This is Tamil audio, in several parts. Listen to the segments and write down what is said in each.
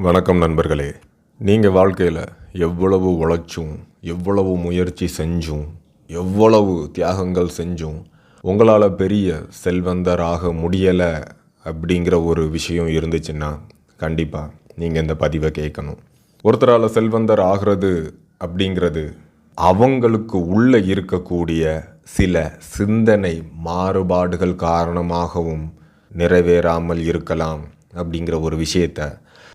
வணக்கம் நண்பர்களே. நீங்கள் வாழ்க்கையில் எவ்வளவு உழைச்சும் எவ்வளவு முயற்சி செஞ்சும் எவ்வளவு தியாகங்கள் செஞ்சும் உங்களால் பெரிய செல்வந்தராக முடியலை அப்படிங்கிற ஒரு விஷயம் இருந்துச்சுன்னா கண்டிப்பாக நீங்கள் இந்த பதிவை கேட்கணும். ஒருத்தரால் செல்வந்தர் ஆகிறது அப்படிங்கிறது அவங்களுக்கு உள்ளே இருக்கக்கூடிய சில சிந்தனை மாறுபாடுகள் காரணமாகவும் நிறைவேறாமல் இருக்கலாம் அப்படிங்கிற ஒரு விஷயத்தை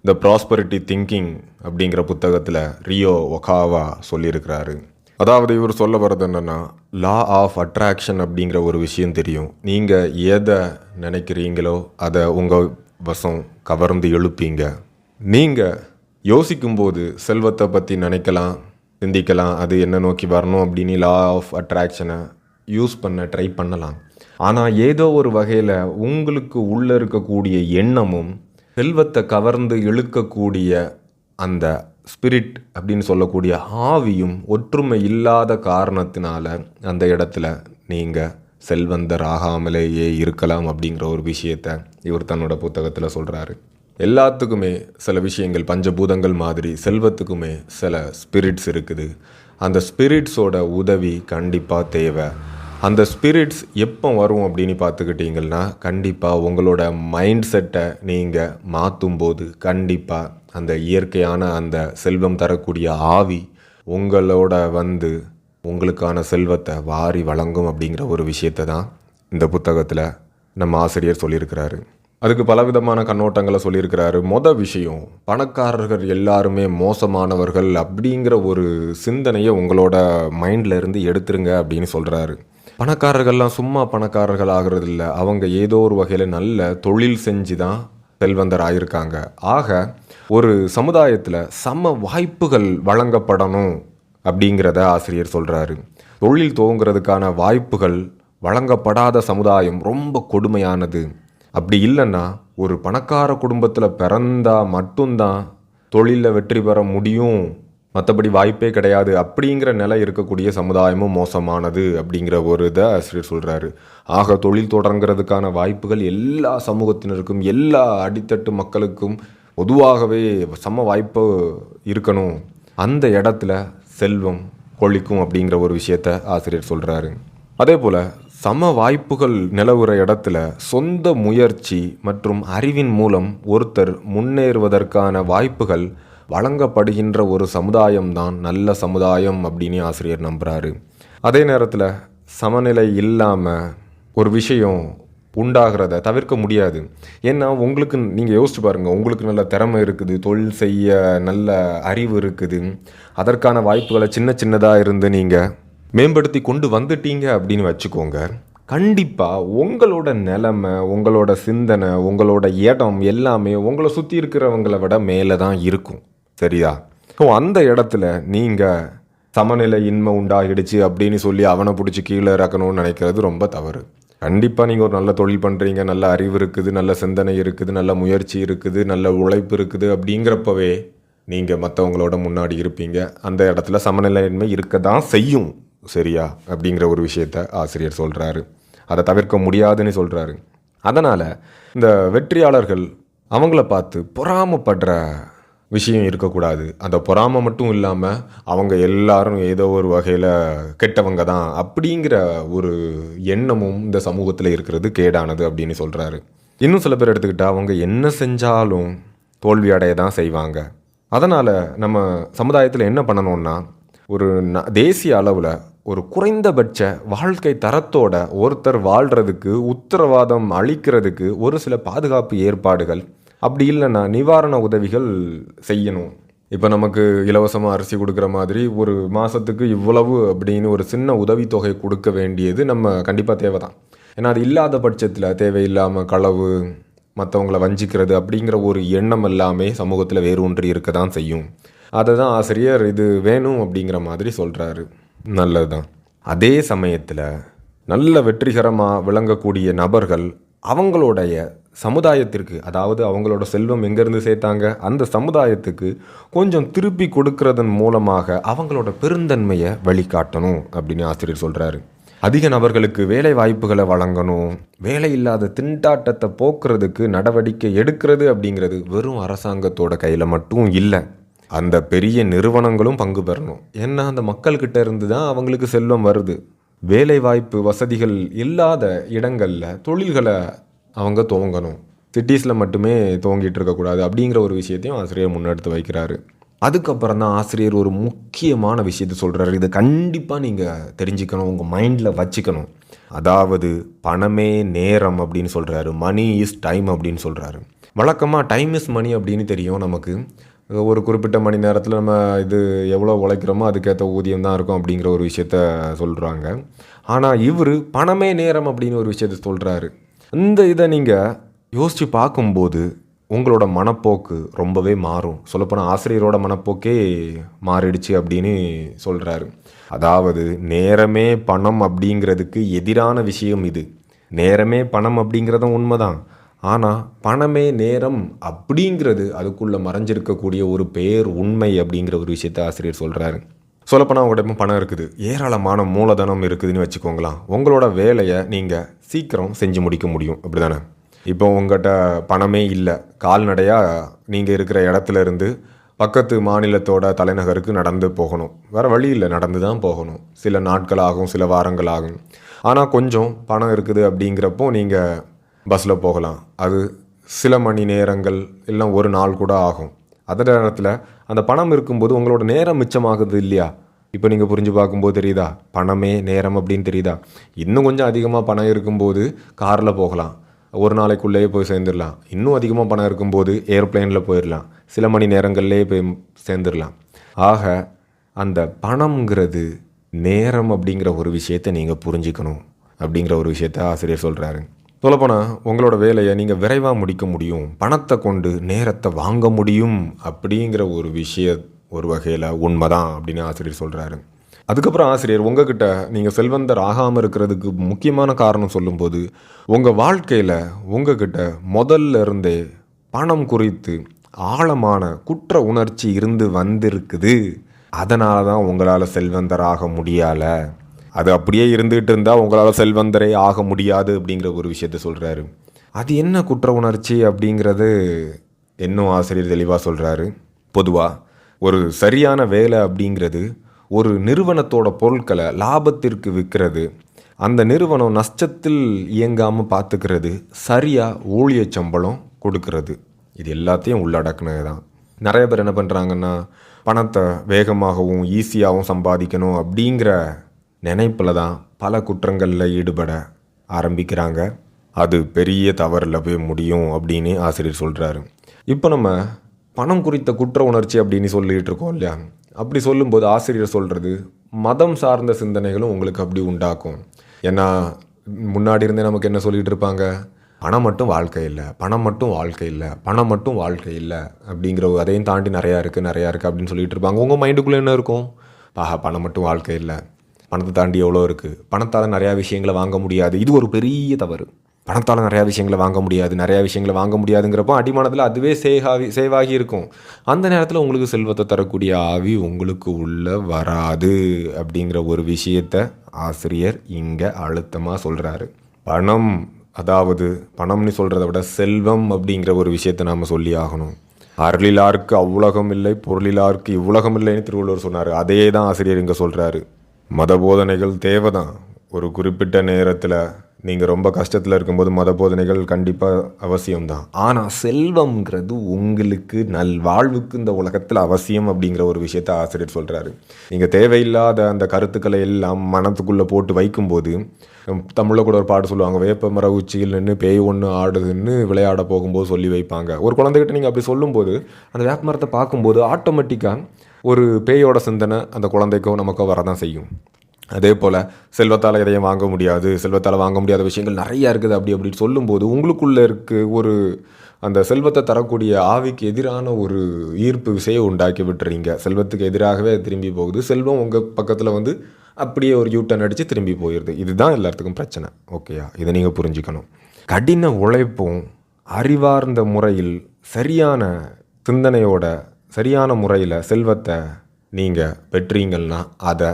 இந்த ப்ராஸ்பரிட்டி திங்கிங் அப்படிங்கிற புத்தகத்தில் ரியோ ஒகாவா சொல்லியிருக்கிறாரு. அதாவது இவர் சொல்ல வர்றது என்னென்னா, லா ஆஃப் அட்ராக்ஷன் அப்படிங்கிற ஒரு விஷயம் தெரியும். நீங்கள் எதை நினைக்கிறீங்களோ அதை உங்கள் வசம் கவர்ந்து எழுப்பீங்க. நீங்கள் யோசிக்கும்போது செல்வத்தை பற்றி நினைக்கலாம், சிந்திக்கலாம், அது என்ன நோக்கி வரணும் அப்படின்னு லா ஆஃப் அட்ராக்ஷனை யூஸ் பண்ண ட்ரை பண்ணலாம். ஆனால் ஏதோ ஒரு வகையில் உங்களுக்கு உள்ளே இருக்கக்கூடிய எண்ணமும் செல்வத்தை கவர்ந்து இழுக்கக்கூடிய அந்த ஸ்பிரிட் அப்படின்னு சொல்லக்கூடிய ஆவியும் ஒற்றுமை இல்லாத காரணத்தினால அந்த இடத்துல நீங்கள் செல்வந்தர் ஆகாமலேயே இருக்கலாம் அப்படிங்கிற ஒரு விஷயத்தை இவர் தன்னோட புத்தகத்தில் சொல்கிறாரு. எல்லாத்துக்குமே சில விஷயங்கள் பஞ்சபூதங்கள் மாதிரி செல்வத்துக்குமே சில ஸ்பிரிட்ஸ் இருக்குது. அந்த ஸ்பிரிட்ஸோட உதவி கண்டிப்பாக தேவை. அந்த ஸ்பிரிட்ஸ் எப்போ வரும் அப்படின்னு பார்த்துக்கிட்டிங்கன்னா, கண்டிப்பாக உங்களோட மைண்ட் செட்டை நீங்கள் மாற்றும்போது கண்டிப்பாக அந்த இயற்கையான அந்த செல்வம் தரக்கூடிய ஆவி உங்களோட வந்து உங்களுக்கான செல்வத்தை வாரி வழங்கும் அப்படிங்கிற ஒரு விஷயத்தை தான் இந்த புத்தகத்தில் நம்ம ஆசிரியர் சொல்லியிருக்கிறாரு. அதுக்கு பலவிதமான கண்ணோட்டங்களை சொல்லியிருக்கிறாரு. விஷயம், பணக்காரர்கள் எல்லாருமே மோசமானவர்கள் அப்படிங்கிற ஒரு சிந்தனையை உங்களோட மைண்டில் இருந்து எடுத்துருங்க அப்படின்னு சொல்கிறாரு. பணக்காரர்கள்லாம் சும்மா பணக்காரர்கள் ஆகிறது இல்லை, அவங்க ஏதோ ஒரு வகையில் நல்ல தொழில் செஞ்சு தான் செல்வந்தர் ஆகியிருக்காங்க. ஆக ஒரு சமுதாயத்தில் சம வாய்ப்புகள் வழங்கப்படணும் அப்படிங்கிறத ஆசிரியர் சொல்கிறாரு. தொழில் துவங்கிறதுக்கான வாய்ப்புகள் வழங்கப்படாத சமுதாயம் ரொம்ப கொடுமையானது. அப்படி இல்லைன்னா ஒரு பணக்கார குடும்பத்தில் பிறந்தா மட்டும்தான் தொழிலில் வெற்றி பெற முடியும், மற்றபடி வாய்ப்பே கிடையாது அப்படிங்கிற நிலை இருக்கக்கூடிய சமுதாயமும் மோசமானது அப்படிங்கிற ஒரு இதை ஆசிரியர் சொல்கிறாரு. ஆக தொழில் தொடங்குறதுக்கான வாய்ப்புகள் எல்லா சமூகத்தினருக்கும் எல்லா அடித்தட்டு மக்களுக்கும் பொதுவாகவே சம வாய்ப்பு இருக்கணும். அந்த இடத்துல செல்வம் கொழிக்கும் அப்படிங்கிற ஒரு விஷயத்தை ஆசிரியர் சொல்கிறாரு. அதே போல் சம வாய்ப்புகள் நிலவுற இடத்துல சொந்த முயற்சி மற்றும் அறிவின் மூலம் ஒருத்தர் முன்னேறுவதற்கான வாய்ப்புகள் வழங்கப்படுகின்ற ஒரு சமுதாயம்தான் நல்ல சமுதாயம் அப்படின்னு ஆசிரியர் நம்புகிறாரு. அதே நேரத்தில் சமநிலை இல்லாமல் ஒரு விஷயம் உண்டாகிறத தவிர்க்க முடியாது. ஏன்னா உங்களுக்கு நீங்கள் யோசிச்சு பாருங்கள், உங்களுக்கு நல்ல திறமை இருக்குது, தொழில் செய்ய நல்ல அறிவு இருக்குது, அதற்கான வாய்ப்புகளை சின்ன சின்னதாக இருந்து நீங்கள் மேம்படுத்தி கொண்டு வந்துட்டீங்க அப்படின்னு வச்சுக்கோங்க. கண்டிப்பாக உங்களோட நிலைமை, உங்களோட சிந்தனை, உங்களோட இடம் எல்லாமே உங்களை சுற்றி இருக்கிறவங்களை விட மேலே தான் இருக்கும். சரியா? ஸோ அந்த இடத்துல நீங்கள் சமநிலை இன்மை உண்டாகிடுச்சு அப்படின்னு சொல்லி அவனை பிடிச்சி கீழே இறக்கணும்னு நினைக்கிறது ரொம்ப தவறு. கண்டிப்பாக நீங்கள் ஒரு நல்ல தொழில் பண்ணுறீங்க, நல்ல அறிவு இருக்குது, நல்ல சிந்தனை இருக்குது, நல்ல முயற்சி இருக்குது, நல்ல உழைப்பு இருக்குது அப்படிங்கிறப்பவே நீங்கள் மற்றவங்களோட முன்னாடி இருப்பீங்க. அந்த இடத்துல சமநிலையின்மை இருக்க தான் செய்யும். சரியா? அப்படிங்கிற ஒரு விஷயத்தை ஆசிரியர் சொல்கிறாரு. அதை தவிர்க்க முடியாதுன்னு சொல்கிறாரு. அதனால் இந்த வெற்றியாளர்கள் அவங்கள பார்த்து பொறாமப்படுற விஷயம் இருக்கக்கூடாது. அந்த பொறாமை மட்டும் இல்லாமல் அவங்க எல்லாரும் ஏதோ ஒரு வகையில் கெட்டவங்க தான் அப்படிங்கிற ஒரு எண்ணமும் இந்த சமூகத்தில் இருக்கிறது கேடானது அப்படின்னு சொல்கிறாரு. இன்னும் சில பேர் எடுத்துக்கிட்டால் அவங்க என்ன செஞ்சாலும் தோல்வி அடைய தான் செய்வாங்க. அதனால் நம்ம சமுதாயத்தில் என்ன பண்ணணும்னா, ஒரு தேசிய அளவில் ஒரு குறைந்தபட்ச வாழ்க்கை தரத்தோட ஒருத்தர் வாழ்கிறதுக்கு உத்தரவாதம் அளிக்கிறதுக்கு ஒரு சில பாதுகாப்பு ஏற்பாடுகள், அப்படி இல்லைன்னா நிவாரண உதவிகள் செய்யணும். இப்போ நமக்கு இலவசமாக அரிசி கொடுக்குற மாதிரி ஒரு மாதத்துக்கு இவ்வளவு அப்படின்னு ஒரு சின்ன உதவித்தொகை கொடுக்க வேண்டியது நம்ம கண்டிப்பாக தேவை தான். ஏன்னா அது இல்லாத பட்சத்தில் தேவையில்லாமல் களவு, மற்றவங்களை வஞ்சிக்கிறது அப்படிங்கிற ஒரு எண்ணம் எல்லாமே சமூகத்தில் வேரூன்றி இருக்க தான் செய்யும். அதை தான் ஆசிரியர் இது வேணும் அப்படிங்கிற மாதிரி சொல்கிறாரு. நல்லது தான். அதே சமயத்தில் நல்ல வெற்றிகரமாக விளங்கக்கூடிய நபர்கள் அவங்களுடைய சமுதாயத்திற்கு, அதாவது அவங்களோட செல்வம் எங்கேருந்து சேர்த்தாங்க அந்த சமுதாயத்துக்கு கொஞ்சம் திருப்பி கொடுக்கறதன் மூலமாக அவங்களோட பெருந்தன்மையை வழிகாட்டணும் அப்படின்னு ஆசிரியர் சொல்கிறாரு. அதிக நபர்களுக்கு வேலை வாய்ப்புகளை வழங்கணும், வேலை இல்லாத திண்டாட்டத்தை போக்குறதுக்கு நடவடிக்கை எடுக்கிறது அப்படிங்கிறது வெறும் அரசாங்கத்தோட கையில் மட்டும் இல்லை. அந்த பெரிய நிறுவனங்களும் பங்கு பெறணும். ஏன்னா அந்த மக்கள்கிட்ட இருந்து தான் அவங்களுக்கு செல்வம் வருது. வேலை வாய்ப்பு வசதிகள் இல்லாத இடங்களில் தொழில்களை அவங்க துவங்கணும். சிட்டிஸில் மட்டுமே துவங்கிட்டு இருக்கக்கூடாது அப்படிங்கிற ஒரு விஷயத்தையும் ஆசிரியர் முன்னெடுத்து வைக்கிறாரு. அதுக்கப்புறம் தான் ஆசிரியர் ஒரு முக்கியமான விஷயத்த சொல்கிறாரு. இதை கண்டிப்பாக நீங்கள் தெரிஞ்சுக்கணும், உங்கள் மைண்டில் வச்சுக்கணும். அதாவது பணமே நேரம் அப்படின்னு சொல்கிறாரு. மணி இஸ் டைம் அப்படின்னு சொல்கிறாரு. வழக்கமாக டைம் இஸ் மணி அப்படின்னு தெரியும் நமக்கு. ஒரு குறிப்பிட்ட மணி நேரத்தில் நம்ம இது எவ்வளோ உழைக்கிறோமோ அதுக்கேற்ற ஊதியம் தான் இருக்கும் அப்படிங்கிற ஒரு விஷயத்த சொல்கிறாங்க. ஆனால் இவர் பணமே நேரம் அப்படின்னு ஒரு விஷயத்த சொல்கிறாரு. இந்த இதை நீங்கள் யோசித்து பார்க்கும்போது உங்களோட மனப்போக்கு ரொம்பவே மாறும். சொல்லப்போனால் ஆசிரியரோட மனப்போக்கே மாறிடுச்சு அப்படின்னு சொல்கிறாரு. அதாவது நேரமே பணம் அப்படிங்கிறதுக்கு எதிரான விஷயம் இது. நேரமே பணம் அப்படிங்கிறதும் உண்மைதான். ஆனால் பணமே நேரம் அப்படிங்கிறது அதுக்குள்ளே மறைஞ்சிருக்கக்கூடிய ஒரு பேர் உண்மை அப்படிங்கிற ஒரு விஷயத்தை ஆசிரியர் சொல்கிறாரு. சொல்லப்போனால் உங்கள்கிட்ட பணம் இருக்குது, ஏராளமான மூலதனம் இருக்குதுன்னு வச்சுக்கோங்களேன். உங்களோட வேலையை நீங்கள் சீக்கிரம் செஞ்சு முடிக்க முடியும், அப்படி தானே? இப்போ உங்கள்கிட்ட பணமே இல்லை, கால்நடையாக நீங்கள் இருக்கிற இடத்துல இருந்து பக்கத்து மாநிலத்தோட தலைநகருக்கு நடந்து போகணும். வேறு வழி இல்லை, நடந்து தான் போகணும். சில நாட்கள் ஆகும், சில வாரங்கள் ஆகும். ஆனால் கொஞ்சம் பணம் இருக்குது அப்படிங்கிறப்போ நீங்கள் பஸ்ஸில் போகலாம். அது சில மணி நேரங்கள் இல்லை ஒரு நாள் கூட ஆகும். அதே நேரத்தில் அந்த பணம் இருக்கும்போது உங்களோட நேரம் மிச்சமாகுது இல்லையா? இப்போ நீங்கள் புரிஞ்சு பார்க்கும்போது தெரியுதா பணமே நேரம் அப்படின்னு தெரியுதா? இன்னும் கொஞ்சம் அதிகமாக பணம் இருக்கும்போது காரில் போகலாம், ஒரு நாளைக்குள்ளேயே போய் சேர்ந்துடலாம். இன்னும் அதிகமாக பணம் இருக்கும்போது ஏரோப்ளேனில் போயிடலாம், சில மணி நேரங்கள்லேயே போய் சேர்ந்துடலாம். ஆக அந்த பணம்ங்கிறது நேரம் அப்படிங்கிற ஒரு விஷயத்தை நீங்கள் புரிஞ்சுக்கணும் அப்படிங்கிற ஒரு விஷயத்த ஆசிரியர் சொல்கிறாரு. சொல்லப்போனால் உங்களோட வேலையை நீங்கள் விரைவாக முடிக்க முடியும், பணத்தை கொண்டு நேரத்தை வாங்க முடியும் அப்படிங்கிற ஒரு விஷயம் ஒரு வகையில் உண்மைதான் அப்படின்னு ஆசிரியர் சொல்கிறாரு. அதுக்கப்புறம் ஆசிரியர் உங்ககிட்ட நீங்கள் செல்வந்தர் ஆகாமல் இருக்கிறதுக்கு முக்கியமான காரணம் சொல்லும்போது, உங்கள் வாழ்க்கையில் உங்ககிட்ட முதல்ல இருந்தே பணம் குறித்து ஆழமான குற்ற உணர்ச்சி இருந்து வந்திருக்குது. அதனால தான் உங்களால் செல்வந்தராக முடியலை. அது அப்படியே இருந்துகிட்டு இருந்தால் உங்களால் செல்வந்தரே ஆக முடியாது அப்படிங்கிற ஒரு விஷயத்த சொல்கிறாரு. அது என்ன குற்ற உணர்ச்சி அப்படிங்கிறது இன்னும் ஆசிரியர் தெளிவாக சொல்கிறாரு. பொதுவாக ஒரு சரியான வேலை அப்படிங்கிறது ஒரு நிறுவனத்தோட பொருட்களை லாபத்திற்கு விற்கிறது, அந்த நிறுவனம் நஷ்டத்தில் இயங்காமல் பார்த்துக்கிறது, சரியாக ஊழிய சம்பளம் கொடுக்கறது, இது எல்லாத்தையும் உள்ளடக்குனது தான். நிறைய பேர் என்ன பண்ணுறாங்கன்னா பணத்தை வேகமாகவும் ஈஸியாகவும் சம்பாதிக்கணும் அப்படிங்கிற நினைப்பில் தான் பல குற்றங்களில் ஈடுபட ஆரம்பிக்கிறாங்க. அது பெரிய தவறில் போய் முடியும் அப்படின்னு ஆசிரியர் சொல்கிறாரு. இப்போ நம்ம பணம் குறித்த குற்ற உணர்ச்சி அப்படின்னு சொல்லிகிட்டு இருக்கோம் இல்லையா? அப்படி சொல்லும்போது ஆசிரியர் சொல்கிறது மதம் சார்ந்த சிந்தனைகளும் உங்களுக்கு அப்படி உண்டாக்கும். ஏன்னா முன்னாடி இருந்தே நமக்கு என்ன சொல்லிகிட்டு இருப்பாங்க, பணம் மட்டும் வாழ்க்கை இல்லை, பணம் மட்டும் வாழ்க்கை இல்லை, பணம் மட்டும் வாழ்க்கை இல்லை அப்படிங்கிற அதையும் தாண்டி நிறையா இருக்குது அப்படின்னு சொல்லிகிட்டு இருப்பாங்க. உங்கள் மைண்டுக்குள்ளே என்ன இருக்கும்? பணம் மட்டும் வாழ்க்கை இல்லை, பணத்தை தாண்டி எவ்வளோ இருக்குது, பணத்தால் நிறையா விஷயங்களை வாங்க முடியாது. இது ஒரு பெரிய தவறு. பணத்தால் நிறையா விஷயங்களை வாங்க முடியாது, நிறையா விஷயங்களை வாங்க முடியாதுங்கிறப்போ அடிமானத்தில் அதுவே சேவாகி இருக்கும். அந்த நேரத்தில் உங்களுக்கு செல்வத்தை தரக்கூடிய ஆவி உங்களுக்கு உள்ளே வராது அப்படிங்கிற ஒரு விஷயத்தை ஆசிரியர் இங்கே அழுத்தமாக சொல்கிறாரு. பணம், அதாவது பணம்னு சொல்கிறத விட செல்வம் அப்படிங்கிற ஒரு விஷயத்தை நாம் சொல்லி ஆகணும். அருளிலாருக்கு அவ்வுலகம் இல்லை, பொருளிலாருக்கு இவ்வுலகம் இல்லைன்னு திருவள்ளுவர் சொன்னார். அதே தான் ஆசிரியர் இங்கே சொல்கிறாரு. மத போதனைகள் தேவை தான். ஒரு குறிப்பிட்ட நேரத்தில் நீங்கள் ரொம்ப கஷ்டத்தில் இருக்கும்போது மத போதனைகள் கண்டிப்பாக அவசியம்தான். ஆனால் செல்வம்ங்கிறது உங்களுக்கு நல்வாழ்வுக்கு இந்த உலகத்தில் அவசியம் அப்படிங்கிற ஒரு விஷயத்த ஆசிரியர் சொல்கிறாரு. நீங்கள் தேவையில்லாத அந்த கருத்துக்களை எல்லாம் மனத்துக்குள்ளே போட்டு வைக்கும்போது, தமிழில் கூட ஒரு பாட்டு சொல்லுவாங்க, வேப்ப மர உச்சியில் நின்று பேய் ஒன்று ஆடுதுன்னு விளையாட போகும்போது சொல்லி வைப்பாங்க. ஒரு குழந்தைகிட்ட நீங்கள் அப்படி சொல்லும்போது அந்த வேப்ப மரத்தை பார்க்கும்போது ஆட்டோமேட்டிக்காக ஒரு பேயோட சிந்தனை அந்த குழந்தைக்கோ நமக்கோ வரதான் செய்யும். அதே போல் செல்வத்தால் எதையும் வாங்க முடியாது, செல்வத்தால் வாங்க முடியாத விஷயங்கள் நிறையா இருக்குது அப்படின்னு சொல்லும்போது உங்களுக்குள்ளே ஒரு அந்த செல்வத்தை தரக்கூடிய ஆவிக்கு எதிரான ஒரு ஈர்ப்பு விசையை உண்டாக்கி விட்டுறீங்க. செல்வத்துக்கு எதிராகவே திரும்பி போகுது. செல்வம் உங்கள் பக்கத்தில் அப்படியே ஒரு யூட்டன் அடித்து திரும்பி போயிடுது. இதுதான் எல்லாத்துக்கும் பிரச்சனை. ஓகேயா? இதை நீங்கள் புரிஞ்சுக்கணும். கடின உழைப்பும் அறிவார்ந்த முறையில் சரியான சிந்தனையோட சரியான முறையில் செல்வத்தை நீங்கள் பெற்றீங்கன்னா அதை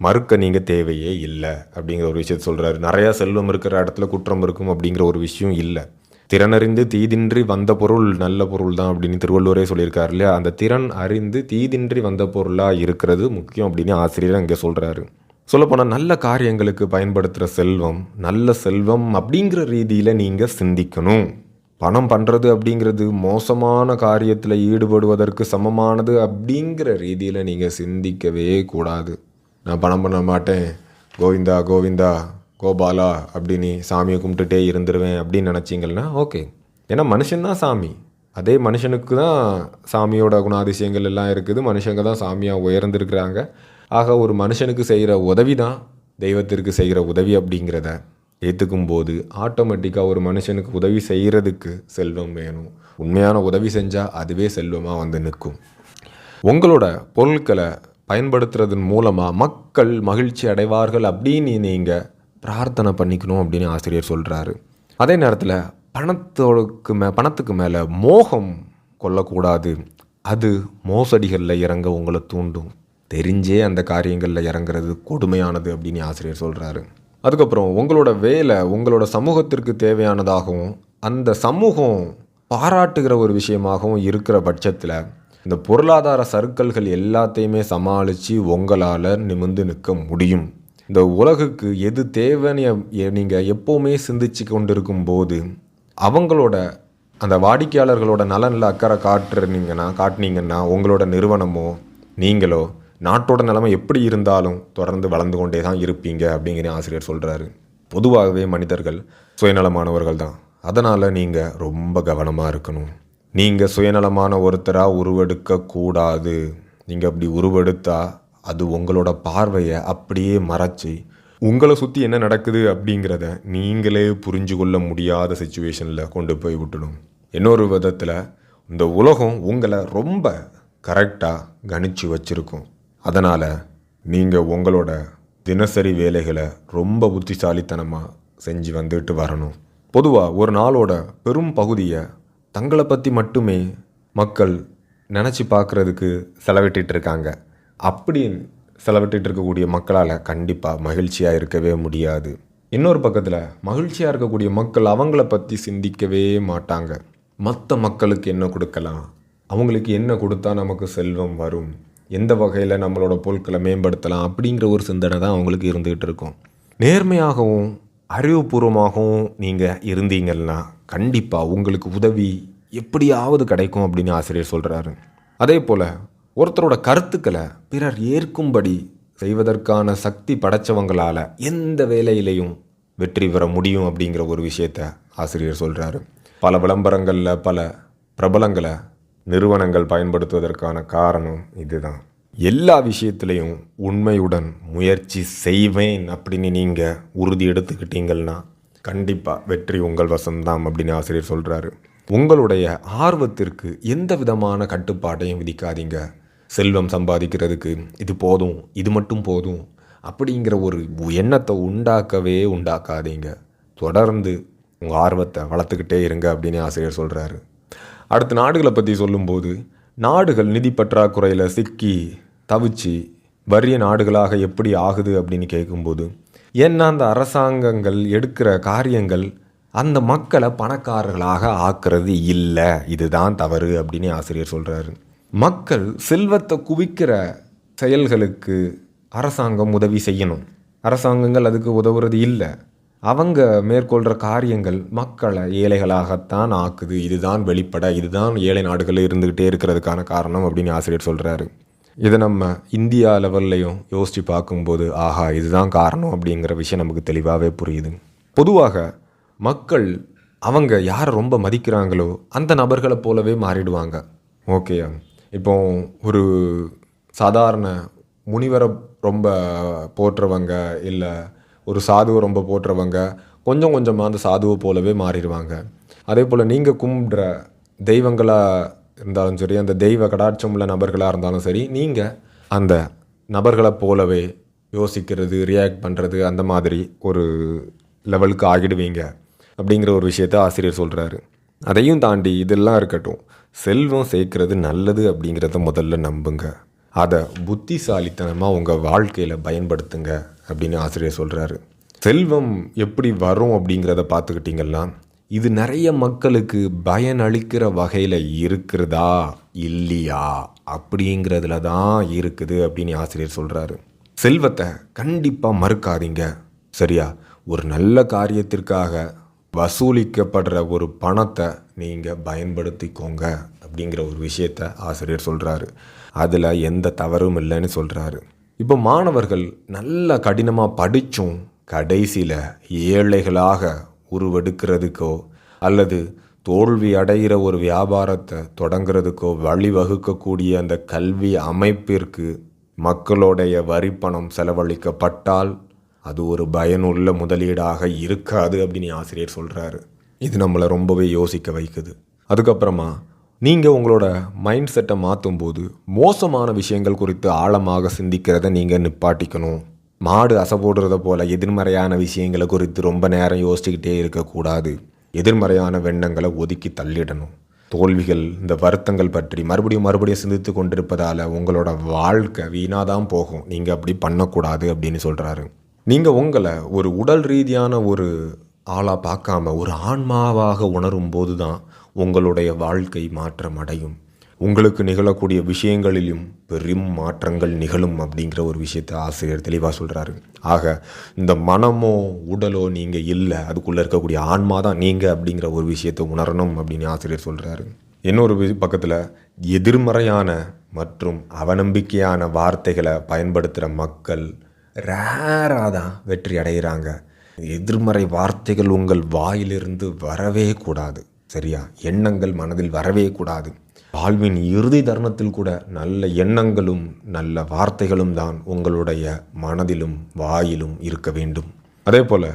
மறுக்க நீங்கள் தேவையே இல்லை அப்படிங்கிற ஒரு விஷயத்தை சொல்கிறாரு. நிறையா செல்வம் இருக்கிற இடத்துல குற்றம் இருக்கும் அப்படிங்கிற ஒரு விஷயம் இல்லை. திறனறிந்து தீதின்றி வந்த பொருள் நல்ல பொருள் தான் அப்படின்னு திருவள்ளுவரே சொல்லியிருக்காரு இல்லையா. அந்த திறன் அறிந்து தீதின்றி வந்த பொருளாக இருக்கிறது முக்கியம் அப்படின்னு ஆசிரியர் அங்கே சொல்கிறாரு. சொல்லப்போனால் நல்ல காரியங்களுக்கு பயன்படுத்துகிற செல்வம் நல்ல செல்வம் அப்படிங்கிற ரீதியில் நீங்கள் சிந்திக்கணும். பணம் பண்ணுறது அப்படிங்கிறது மோசமான காரியத்தில் ஈடுபடுவதற்கு சமமானது அப்படிங்கிற ரீதியில் நீங்கள் சிந்திக்கவே கூடாது. நான் பணம் பண்ண மாட்டேன், கோவிந்தா கோவிந்தா கோபாலா அப்படின்னு சாமியை கும்பிட்டுட்டே இருந்துருவேன் அப்படின்னு நினச்சிங்கன்னா ஓகே. ஏன்னா மனுஷன்தான் சாமி. அதே மனுஷனுக்கு தான் சாமியோட குணாதிசயங்கள் எல்லாம் இருக்குது. மனுஷங்க தான் சாமியாக உயர்ந்திருக்கிறாங்க. ஆக ஒரு மனுஷனுக்கு செய்கிற உதவி தான் தெய்வத்திற்கு செய்கிற உதவி அப்படிங்கிறத ஏற்றுக்கும் போது ஆட்டோமேட்டிக்காக ஒரு மனுஷனுக்கு உதவி செய்கிறதுக்கு செல்வம் வேணும். உண்மையான உதவி செஞ்சால் அதுவே செல்வமாக வந்து நிற்கும். உங்களோட பொருட்களை பயன்படுத்துறதன் மூலமாக மக்கள் மகிழ்ச்சி அடைவார்கள் அப்படின்னு நீங்கள் பிரார்த்தனை பண்ணிக்கணும் அப்படின்னு ஆசிரியர் சொல்கிறாரு. அதே நேரத்தில் பணத்துக்கு மேலே மோகம் கொள்ளக்கூடாது. அது மோசடிகளில் இறங்க உங்களை தூண்டும். தெரிஞ்சே அந்த காரியங்களில் இறங்குறது கொடுமையானது அப்படின்னு ஆசிரியர் சொல்கிறாரு. அதுக்கப்புறம் உங்களோட வேலை உங்களோட சமூகத்திற்கு தேவையானதாகவும் அந்த சமூகம் பாராட்டுகிற ஒரு விஷயமாகவும் இருக்கிற பட்சத்தில் இந்த பொருளாதார சறுக்கல்கள் எல்லாத்தையுமே சமாளித்து உங்களால் நிமிர்ந்து நிற்க முடியும். இந்த உலகுக்கு எது தேவைன்னு நீங்கள் எப்போவுமே சிந்திச்சு கொண்டிருக்கும் போது அவங்களோட அந்த வாடிக்கையாளர்களோட நலனில் அக்கறை காட்டினீங்கன்னா உங்களோட நிறுவனமோ நீங்களோ நாட்டோட நிலைமை எப்படி இருந்தாலும் தொடர்ந்து வளர்ந்து கொண்டே தான் இருப்பீங்க அப்படிங்கிற ஆசிரியர் சொல்கிறாரு. பொதுவாகவே மனிதர்கள் சுயநலமானவர்கள் தான். அதனால் நீங்கள் ரொம்ப கவனமாக இருக்கணும். நீங்கள் சுயநலமான ஒருத்தராக உருவெடுக்கக்கூடாது. நீங்கள் அப்படி உருவெடுத்தா அது உங்களோட பார்வையை அப்படியே மறைச்சி உங்களை சுற்றி என்ன நடக்குது அப்படிங்கிறத நீங்களே புரிஞ்சு கொள்ள முடியாத சிச்சுவேஷனில் கொண்டு போய் விட்டுடும். இன்னொரு விதத்தில் இந்த உலகம் உங்களை ரொம்ப கரெக்டாக கணிச்சு வச்சுருக்கும். அதனால் நீங்கள் உங்களோட தினசரி வேலைகளை ரொம்ப புத்திசாலித்தனமாக செஞ்சு வந்துட்டு வரணும். பொதுவாக ஒரு நாளோட பெரும் பகுதியை தங்களை பற்றி மட்டுமே மக்கள் நினச்சி பார்க்குறதுக்கு செலவிட்டு இருக்காங்க. அப்படி செலவிட்டு இருக்கக்கூடிய மக்களால் கண்டிப்பாக மகிழ்ச்சியாக இருக்கவே முடியாது. இன்னொரு பக்கத்தில் மகிழ்ச்சியாக இருக்கக்கூடிய மக்கள் அவங்கள பற்றி சிந்திக்கவே மாட்டாங்க. மற்ற மக்களுக்கு என்ன கொடுக்கலாம், அவங்களுக்கு என்ன கொடுத்தா நமக்கு செல்வம் வரும், எந்த வகையில் நம்மளோட பொருட்களை மேம்படுத்தலாம் அப்படிங்கிற ஒரு சிந்தனை தான் அவங்களுக்கு இருந்துகிட்டு இருக்கும். நேர்மையாகவும் அறிவுபூர்வமாகவும் நீங்கள் இருந்தீங்கன்னா கண்டிப்பாக உங்களுக்கு உதவி எப்படியாவது கிடைக்கும் அப்படின்னு ஆசிரியர் சொல்கிறாரு. அதே போல் ஒருத்தரோட கருத்துக்களை பிறர் ஏற்கும்படி செய்வதற்கான சக்தி படைச்சவங்களால் எந்த வேலையிலையும் வெற்றி பெற முடியும் அப்படிங்கிற ஒரு விஷயத்தை ஆசிரியர் சொல்கிறாரு. பல விளம்பரங்களில் பல பிரபலங்களை நிறுவனங்கள் பயன்படுத்துவதற்கான காரணம் இதுதான். எல்லா விஷயத்துலையும் உண்மையுடன் முயற்சி செய்வேன் அப்படின்னு நீங்கள் உறுதி எடுத்துக்கிட்டீங்கன்னா கண்டிப்பாக வெற்றி உங்கள் வசம்தான் அப்படின்னு ஆசிரியர் சொல்கிறாரு. உங்களுடைய ஆர்வத்திற்கு எந்த விதமான கட்டுப்பாட்டையும் விதிக்காதீங்க. செல்வம் சம்பாதிக்கிறதுக்கு இது போதும், இது மட்டும் போதும் அப்படிங்கிற ஒரு எண்ணத்தை உண்டாக்காதீங்க. தொடர்ந்து உங்கள் ஆர்வத்தை வளர்த்துக்கிட்டே இருங்க அப்படின்னு ஆசிரியர் சொல்கிறாரு. அடுத்த நாடுகளை பற்றி சொல்லும்போது நாடுகள் நிதி பற்றாக்குறையில் சிக்கி தவிச்சு வறிய நாடுகளாக எப்படி ஆகுது அப்படின்னு கேட்கும்போது ஏன்னா அந்த அரசாங்கங்கள் எடுக்கிற காரியங்கள் அந்த மக்களை பணக்காரர்களாக ஆக்கிறது இல்லை. இதுதான் தவறு அப்படின்னு ஆசிரியர் சொல்கிறாரு. மக்கள் செல்வத்தை குவிக்கிற செயல்களுக்கு அரசாங்கம் உதவி செய்யணும். அரசாங்கங்கள் அதுக்கு உதவுறது இல்லை. அவங்க மேற்கொள்கிற காரியங்கள் மக்களை ஏழைகளாகத்தான் ஆக்குது. இதுதான் இதுதான் ஏழை நாடுகளில் இருந்துக்கிட்டே இருக்கிறதுக்கான காரணம் அப்படின்னு ஆசிரியர் சொல்கிறாரு. இதை நம்ம இந்தியா லெவல்லையும் யோசித்து பார்க்கும்போது ஆஹா இதுதான் காரணம் அப்படிங்கிற விஷயம் நமக்கு தெளிவாகவே புரியுது. பொதுவாக மக்கள் அவங்க யாரை ரொம்ப மதிக்கிறாங்களோ அந்த நபர்களை போலவே மாறிடுவாங்க. ஓகேயா, இப்போ ஒரு சாதாரண முனிவரை ரொம்ப போற்றுறவங்க இல்லை ஒரு சாதுவை ரொம்ப போற்றுறவங்க கொஞ்சம் கொஞ்சமாக அந்த சாதுவை போலவே மாறிடுவாங்க. அதே போல் நீங்கள் கும்பிட்ற தெய்வங்களாக இருந்தாலும் சரி, அந்த தெய்வ கடாட்சம் உள்ள நபர்களாக இருந்தாலும் சரி, நீங்கள் அந்த நபர்களை போலவே யோசிக்கிறது, ரியாக்ட் பண்ணுறது, அந்த மாதிரி ஒரு லெவலுக்கு ஆகிடுவீங்க அப்படிங்கிற ஒரு விஷயத்தை ஆசிரியர் சொல்கிறாரு. அதையும் தாண்டி இதெல்லாம் இருக்கட்டும், செல்வம் சேர்க்கறது நல்லது அப்படிங்கிறத முதல்ல நம்புங்க. அதை புத்திசாலித்தனமாக உங்கள் வாழ்க்கையில் பயன்படுத்துங்க அப்படின்னு ஆசிரியர் சொல்கிறாரு. செல்வம் எப்படி வரும் அப்படிங்கிறத பார்த்துக்கிட்டிங்கன்னா, இது நிறைய மக்களுக்கு பயனளிக்கிற வகையில் இருக்கிறதா இல்லையா அப்படிங்கிறதுல தான் இருக்குது அப்படின்னு ஆசிரியர் சொல்கிறாரு. செல்வத்தை கண்டிப்பாக மறுக்காதீங்க, சரியா? ஒரு நல்ல காரியத்திற்காக வசூலிக்கப்படுற ஒரு பணத்தை நீங்கள் பயன்படுத்திக்கோங்க அப்படிங்கிற ஒரு விஷயத்த ஆசிரியர் சொல்கிறாரு. அதில் எந்த தவறும் இல்லைன்னு சொல்கிறாரு. இப்போ மாணவர்கள் நல்ல கடினமாக படித்தும் கடைசியில் ஏழைகளாக உருவெடுக்கிறதுக்கோ அல்லது தோல்வி அடைகிற ஒரு வியாபாரத்தை தொடங்கிறதுக்கோ வழிவகுக்கக்கூடிய அந்த கல்வி அமைப்பிற்கு மக்களுடைய வரிப்பணம் செலவழிக்கப்பட்டால் அது ஒரு பயனுள்ள முதலீடாக இருக்காது அப்படின்னு ஆசிரியர் சொல்கிறாரு. இது நம்மளை ரொம்பவே யோசிக்க வைக்குது. அதுக்கப்புறமா நீங்கள் உங்களோட மைண்ட் செட்டை மாற்றும் போது மோசமான விஷயங்கள் குறித்து ஆழமாக சிந்திக்கிறத நீங்கள் நிப்பாட்டிக்கணும். மாடு அசை போடுறத போல் எதிர்மறையான விஷயங்களை குறித்து ரொம்ப நேரம் யோசிச்சுக்கிட்டே இருக்கக்கூடாது. எதிர்மறையான எண்ணங்களை ஒதுக்கி தள்ளிடணும். தோல்விகள், இந்த வருத்தங்கள் பற்றி மறுபடியும் சிந்தித்து கொண்டிருப்பதால் உங்களோட வாழ்க்கை வீணாக தான் போகும். நீங்கள் அப்படி பண்ணக்கூடாது அப்படின்னு சொல்கிறாரு. நீங்கள் உங்களை ஒரு உடல் ரீதியான ஒரு ஆளாக பார்க்காம ஒரு ஆன்மாவாக உணரும் போது தான் உங்களுடைய வாழ்க்கை மாற்றம் அடையும். உங்களுக்கு நிகழக்கூடிய விஷயங்களிலும் பெரும் மாற்றங்கள் நிகழும் அப்படிங்கிற ஒரு விஷயத்தை ஆசிரியர் தெளிவாக சொல்கிறாரு. ஆக இந்த மனமோ உடலோ நீங்கள் இல்லை, அதுக்குள்ளே இருக்கக்கூடிய ஆன்மா தான் நீங்கள் அப்படிங்கிற ஒரு விஷயத்தை உணரணும் அப்படின்னு ஆசிரியர் சொல்கிறாரு. இன்னொரு பக்கத்தில் எதிர்மறையான மற்றும் அவநம்பிக்கையான வார்த்தைகளை பயன்படுத்துகிற மக்கள் ரேராக தான் வெற்றி அடைகிறாங்க. எதிர்மறை வார்த்தைகள் உங்கள் வாயிலிருந்து வரவே கூடாது, சரியா? எண்ணங்கள் மனதில் வரவே கூடாது. வாழ்வின் இறுதி தருணத்தில் கூட நல்ல எண்ணங்களும் நல்ல வார்த்தைகளும் தான் உங்களுடைய மனதிலும் வாயிலும் இருக்க வேண்டும். அதே போல்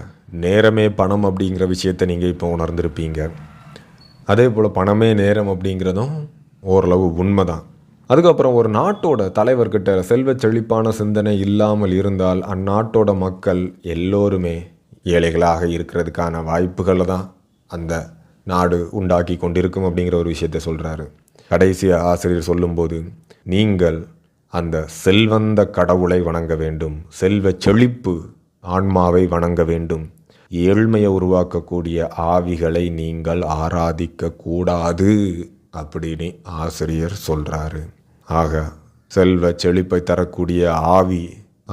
நேரமே பணம் அப்படிங்கிற விஷயத்தை நீங்கள் இப்போ உணர்ந்திருப்பீங்க. அதே போல் பணமே நேரம் அப்படிங்கிறதும் ஓரளவு உண்மைதான். அதுக்கப்புறம் ஒரு நாட்டோட தலைவர்கிட்ட செல்வ செழிப்பான சிந்தனை இல்லாமல் இருந்தால் அந்நாட்டோட மக்கள் எல்லோருமே ஏழைகளாக இருக்கிறதுக்கான வாய்ப்புகளை தான் அந்த நாடு உண்டாக்கி கொண்டிருக்கும் அப்படிங்கிற ஒரு விஷயத்தை சொல்கிறாரு. கடைசியாக ஆசிரியர் சொல்லும்போது, நீங்கள் அந்த செல்வந்த கடவுளை வணங்க வேண்டும், செல்வ செழிப்பு ஆன்மாவை வணங்க வேண்டும். ஏழ்மையை உருவாக்கக்கூடிய ஆவிகளை நீங்கள் ஆராதிக்க கூடாது அப்படின்னு ஆசிரியர் சொல்கிறாரு. ஆக செல்வ செழிப்பை தரக்கூடிய ஆவி,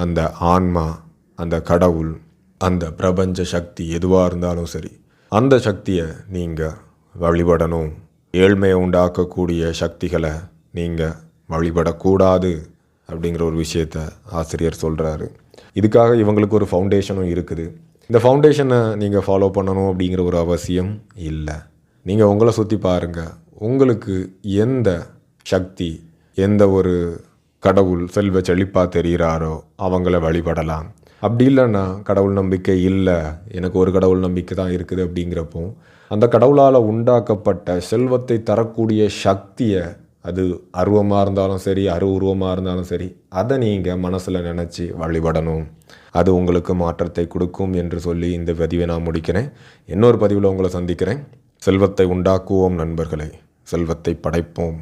அந்த ஆன்மா, அந்த கடவுள், அந்த பிரபஞ்ச சக்தி எதுவாக இருந்தாலும் சரி, அந்த சக்தியை நீங்கள் வழிபடணும். ஏழ்மையை உண்டாக்கக்கூடிய சக்திகளை நீங்கள் வழிபடக்கூடாது அப்படிங்கிற ஒரு விஷயத்தை ஆசிரியர் சொல்கிறாரு. இதுக்காக இவங்களுக்கு ஒரு ஃபவுண்டேஷனும் இருக்குது. இந்த ஃபவுண்டேஷனை நீங்கள் ஃபாலோ பண்ணணும் அப்படிங்கிற ஒரு அவசியம் இல்லை. நீங்கள் உங்களை சுற்றி பாருங்கள். உங்களுக்கு எந்த சக்தி, எந்த ஒரு கடவுள் செல்வ செழிப்பாக தெரிகிறாரோ அவங்கள வழிபடலாம். அப்படி இல்லைன்னா கடவுள் நம்பிக்கை இல்லை, எனக்கு ஒரு கடவுள் நம்பிக்கை தான் இருக்குது அப்படிங்கிறப்போ அந்த கடவுளால் உண்டாக்கப்பட்ட செல்வத்தை தரக்கூடிய சக்தியை, அது அருவமாக இருந்தாலும் சரி அருவுருவமாக இருந்தாலும் சரி, அதை நீங்கள் மனசில் நினச்சி வழிபடணும். அது உங்களுக்கு மாற்றத்தை கொடுக்கும் என்று சொல்லி இந்த பதிவை நான் முடிக்கிறேன். இன்னொரு பதிவில் உங்களை சந்திக்கிறேன். செல்வத்தை உண்டாக்குவோம் நண்பர்களே, செல்வத்தை படைப்போம்.